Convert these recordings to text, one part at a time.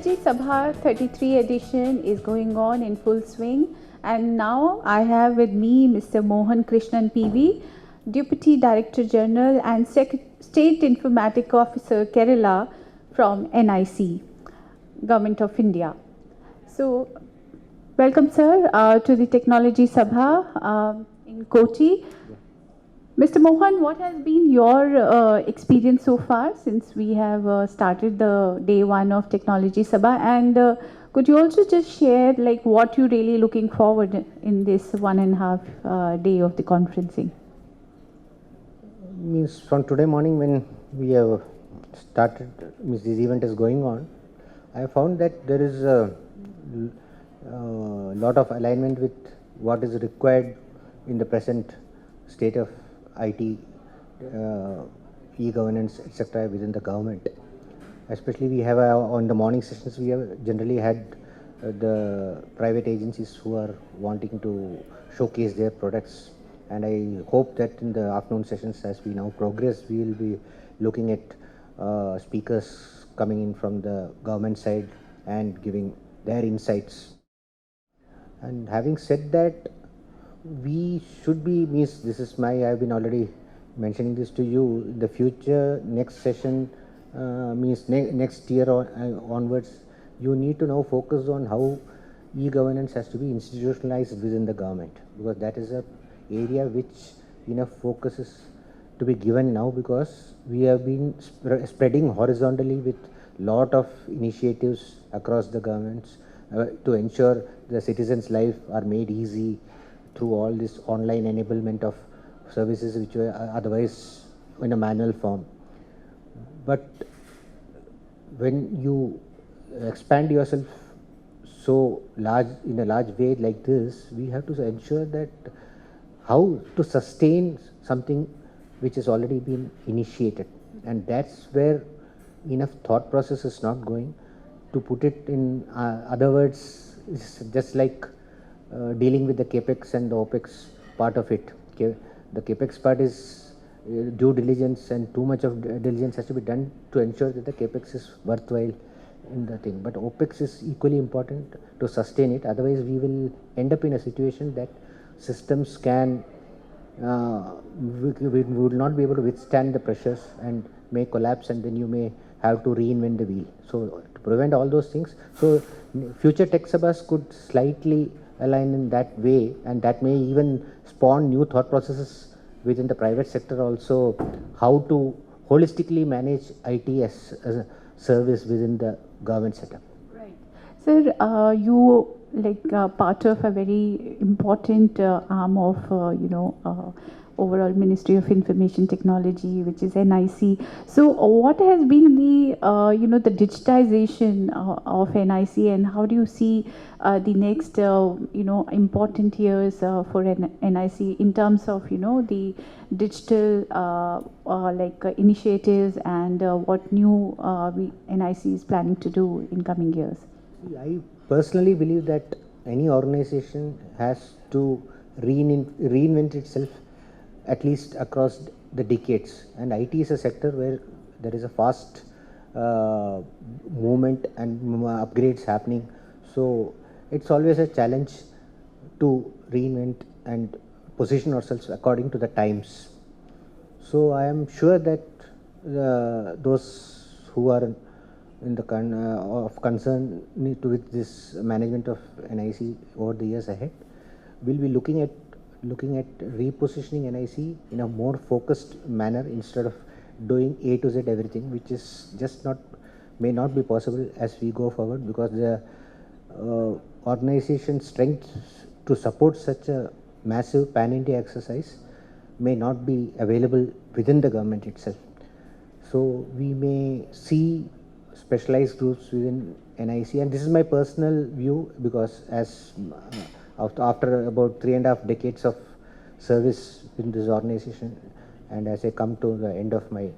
Technology Sabha 33 edition is going on in full swing, and now I have with me Mr. Mohan Krishnan PV, Deputy Director General and State Informatics Officer Kerala from NIC, Government of India. So, welcome sir to the Technology Sabha in Kochi. Mr. Mohan, what has been your experience so far since we have started the day one of Technology Sabha, and could you also just share like what you're really looking forward in this 1.5 day of the conferencing? Means from today morning when we have started, this event is going on, I have found that there is a lot of alignment with what is required in the present state of IT, e-governance, etc. within the government. Especially we have on the morning sessions, we have generally had the private agencies who are wanting to showcase their products, and I hope that in the afternoon sessions, as we now progress, we will be looking at speakers coming in from the government side and giving their insights. And having said that, we should be, this is my, I have been already mentioning this to you, in the future, next session, next year onwards, you need to now focus on how e-governance has to be institutionalized within the government, because that is a area which enough focus is to be given now, because we have been spreading horizontally with lot of initiatives across the governments to ensure the citizens' life are made easy through all this online enablement of services which were otherwise in a manual form. But when you expand yourself so large, in a large way like this, we have to ensure that how to sustain something which has already been initiated, and that's where enough thought process is not going. To put it in other words, it's just like dealing with the capex and the opex part of it. The capex part is due diligence, and too much of diligence has to be done to ensure that the capex is worthwhile in the thing. But opex is equally important to sustain it. Otherwise, we will end up in a situation that systems can we will not be able to withstand the pressures and may collapse, and then you may have to reinvent the wheel. So to prevent all those things, so future tech sabhas could slightly align in that way, and that may even spawn new thought processes within the private sector also, how to holistically manage IT as a service within the government setup. Right. Sir, you part of a very important arm of overall Ministry of Information Technology, which is NIC. So what has been the the digitization of NIC, and how do you see the next important years for NIC in terms of the digital initiatives, and what new NIC is planning to do in coming years? I personally believe that any organization has to reinvent itself at least across the decades, and IT is a sector where there is a fast movement and upgrades happening. So it's always a challenge to reinvent and position ourselves according to the times. So I am sure that those who are in the of concern with this management of NIC over the years ahead will be looking at repositioning NIC in a more focused manner, instead of doing A to Z everything, which is just may not be possible as we go forward, because the organization strength to support such a massive pan-India exercise may not be available within the government itself. So we may see specialized groups within NIC, and this is my personal view, because as after about 3.5 decades of service in this organization, and as I come to the end of my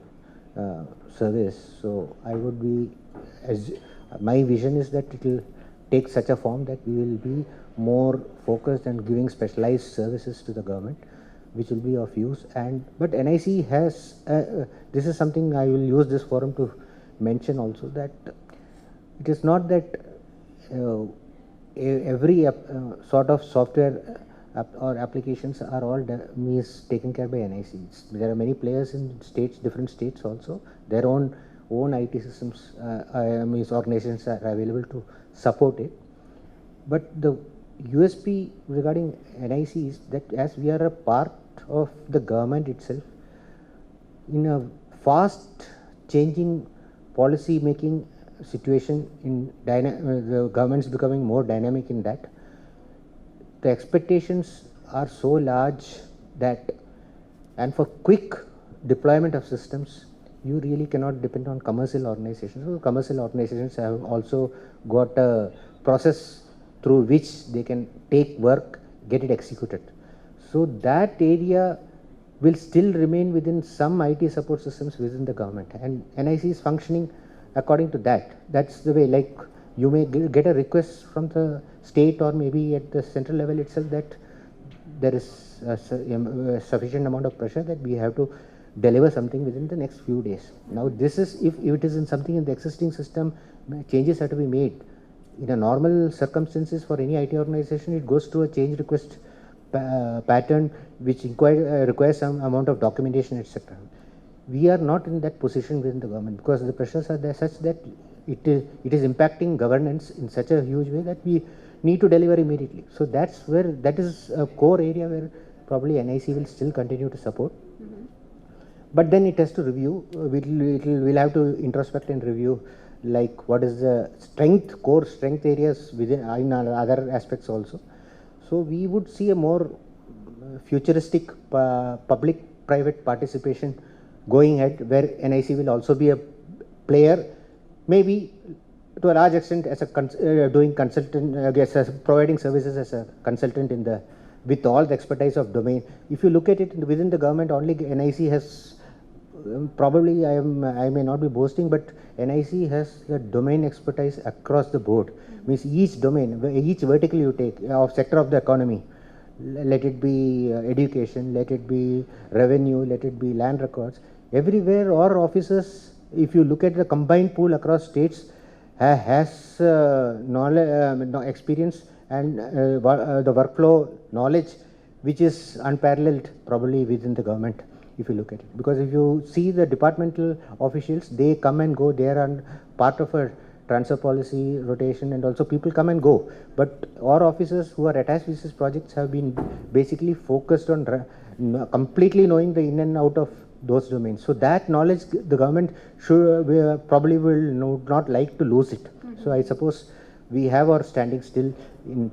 service, so I would be, my vision is that it will take such a form that we will be more focused and giving specialized services to the government, which will be of use. But NIC has, this is something I will use this forum to mention also, that It is not that every sort of software or applications are all means taken care by NIC. There are many players in states, different states also. Their own IT systems, means organizations are available to support it. But the USP regarding NIC is that as we are a part of the government itself, in a fast changing policy making situation, in the government is becoming more dynamic in that. The expectations are so large that, and for quick deployment of systems, you really cannot depend on commercial organizations. So commercial organizations have also got a process through which they can take work, get it executed. So that area will still remain within some IT support systems within the government, and NIC is functioning according to that. That's the way, like you may get a request from the state or maybe at the central level itself that there is a sufficient amount of pressure that we have to deliver something within the next few days. Now this is, if it is in something in the existing system, changes have to be made. In a normal circumstances for any IT organization, it goes through a change request pattern which requires some amount of documentation, etc. We are not in that position within the government because the pressures are there such that it is impacting governance in such a huge way that we need to deliver immediately. So that's where, that is a core area where probably NIC will still continue to support. But then it has to review. We'll have to introspect and review, like what is the strength, core strength areas within in other aspects also. So we would see a more futuristic public-private participation going ahead, where NIC will also be a player, maybe to a large extent as a doing consultant, providing services as a consultant in the, with all the expertise of domain. If you look at it within the government, only NIC has probably, I may not be boasting, but NIC has the domain expertise across the board. Means each domain, each vertical you take of sector of the economy, let it be education, let it be revenue, let it be land records, everywhere our officers, if you look at the combined pool across states, has knowledge, experience and the workflow knowledge which is unparalleled probably within the government, if you look at it. Because if you see the departmental officials, they come and go, they are part of a transfer policy rotation, and also people come and go. But our officers who are attached with these projects have been basically focused on completely knowing the in and out of those domains. So that knowledge the government should probably will not like to lose it. So I suppose we have our standing still in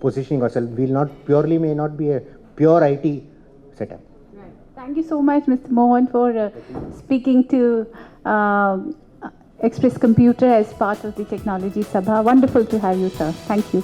positioning ourselves. We'll not purely, may not be a pure IT setup. Right. Thank you so much, Mr. Mohan, for speaking to Express Computer as part of the Technology Sabha. Wonderful to have you, sir. Thank you.